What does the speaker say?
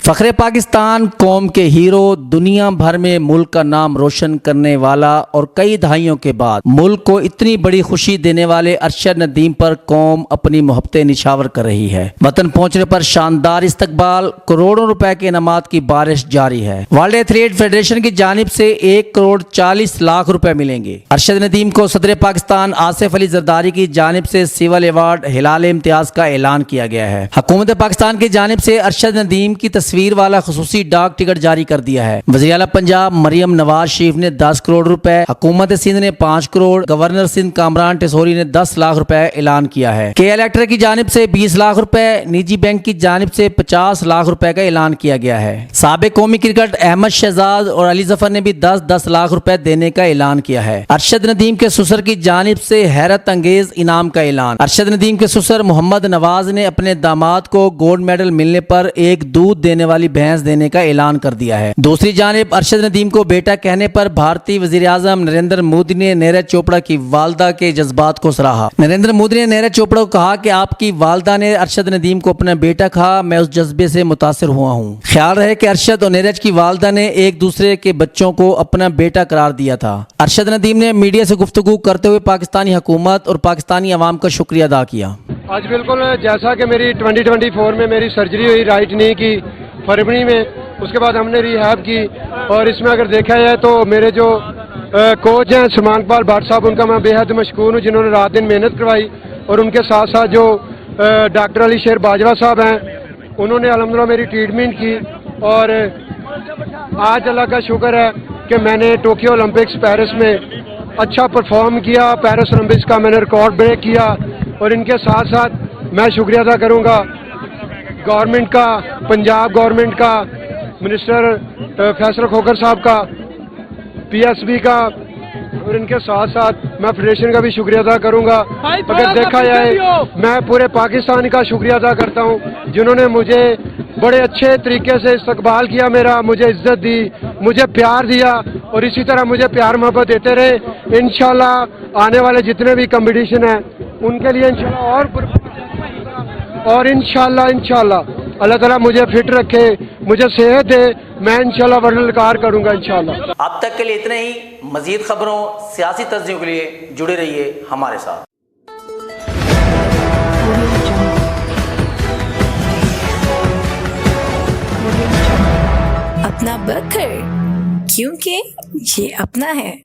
फ़ख्रे पाकिस्तान, कौम के हीरो, दुनिया भर में मुल्क का नाम रोशन करने वाला और कई दहाइयों के बाद मुल्क को इतनी बड़ी खुशी देने वाले अरशद नदीम पर कौम अपनी मोहब्बतें निछावर कर रही है। वतन पहुंचने पर शानदार इस्तकबाल, करोड़ों रुपए के इनामात की बारिश जारी है। वर्ल्ड एथलीट फेडरेशन की जानिब से 1 करोड़ 40 लाख रुपए मिलेंगे। अरशद नदीम को सदर पाकिस्तान आसिफ अली जरदारी की जानिब से सिविल अवार्ड हिलाल इम्तियाज का ऐलान किया गया है। हुकूमत पाकिस्तान की जानिब से अरशद नदीम की तस्वीर वाला खुसूसी डाक टिकट जारी कर दिया है। वज़ीर आला पंजाब मरियम नवाज शरीफ ने 10 करोड़ रुपए, हुकूमत सिंध ने 5 करोड़, गवर्नर सिंध कामरान टिसोरी ने 10 लाख रुपए ऐलान किया है। KL की जानिब से 20 लाख रुपए, निजी बैंक की जानिब से 50 लाख रुपए का ऐलान किया गया है। साबिक कौमी क्रिकेट अहमद शहजाद और अली जफर ने भी 10-10 लाख रुपए देने का ऐलान किया है। अरशद नदीम के ससुर की जानिब से हैरत अंगेज इनाम का ऐलान। अरशद नदीम के ससुर मोहम्मद नवाज ने अपने दामाद को गोल्ड मेडल मिलने पर एक दूध देने वाली भैंस देने का ऐलान कर दिया है। दूसरी जानिब अरशद नदीम को बेटा कहने पर भारतीय वजीर आजम नरेंद्र मोदी ने नीरज चोपड़ा की वालदा के जज्बात को सराहा। नरेंद्र मोदी ने नीरज चोपड़ा को कहा कि आपकी वालदा ने अरशद नदीम को अपना बेटा कहा, मैं उस जज्बे से मुतासिर हुआ हूँ। ख्याल रहे कि अरशद और नीरज की वालदा ने एक दूसरे के बच्चों को अपना बेटा करार दिया था। अरशद नदीम ने मीडिया से गुफ्तगू करते हुए पाकिस्तानी हुकूमत और पाकिस्तानी अवाम का शुक्रिया अदा किया। आज बिल्कुल जैसा कि मेरी 2024 में मेरी सर्जरी हुई राइट नी की फरवरी में, उसके बाद हमने रिहैब की और इसमें अगर देखा जाए तो मेरे जो कोच हैं सलमान इकबाल भट्ट साहब, उनका मैं बेहद मशकूर हूँ जिन्होंने रात दिन मेहनत करवाई। और उनके साथ साथ जो डॉक्टर अली शेर बाजवा साहब हैं, उन्होंने अल्हम्दुलिल्लाह मेरी ट्रीटमेंट की। और आज अल्लाह का शुक्र है कि मैंने टोक्यो ओलंपिक्स पेरिस में अच्छा परफॉर्म किया। पेरिस ओलंपिक्स का मैंने रिकॉर्ड ब्रेक किया। और इनके साथ साथ मैं शुक्रिया अदा करूँगा गवर्नमेंट का, पंजाब गवर्नमेंट का, मिनिस्टर फैसल खोखर साहब का, PSB का, और इनके साथ साथ मैं फेडरेशन का भी शुक्रिया अदा करूंगा। अगर देखा जाए मैं पूरे पाकिस्तान का शुक्रिया अदा करता हूं जिन्होंने मुझे बड़े अच्छे तरीके से इस्तकबाल किया, मेरा मुझे इज्जत दी, मुझे प्यार दिया और इसी तरह मुझे प्यार मोहब्बत देते रहे। इंशाल्लाह आने वाले जितने भी कंपटीशन हैं उनके लिए इंशाल्लाह और इंशाल्लाह अल्लाह ताला मुझे फिट रखे, मुझे सेहत दे, मैं इंशाल्लाह वर्ल्ड रिकॉर्ड करूंगा इंशाल्लाह। अब तक के लिए इतने ही। मजीद खबरों, सियासी तज्ज़ियों के लिए जुड़े रहिए हमारे साथ। अपना बखर, क्योंकि ये अपना है।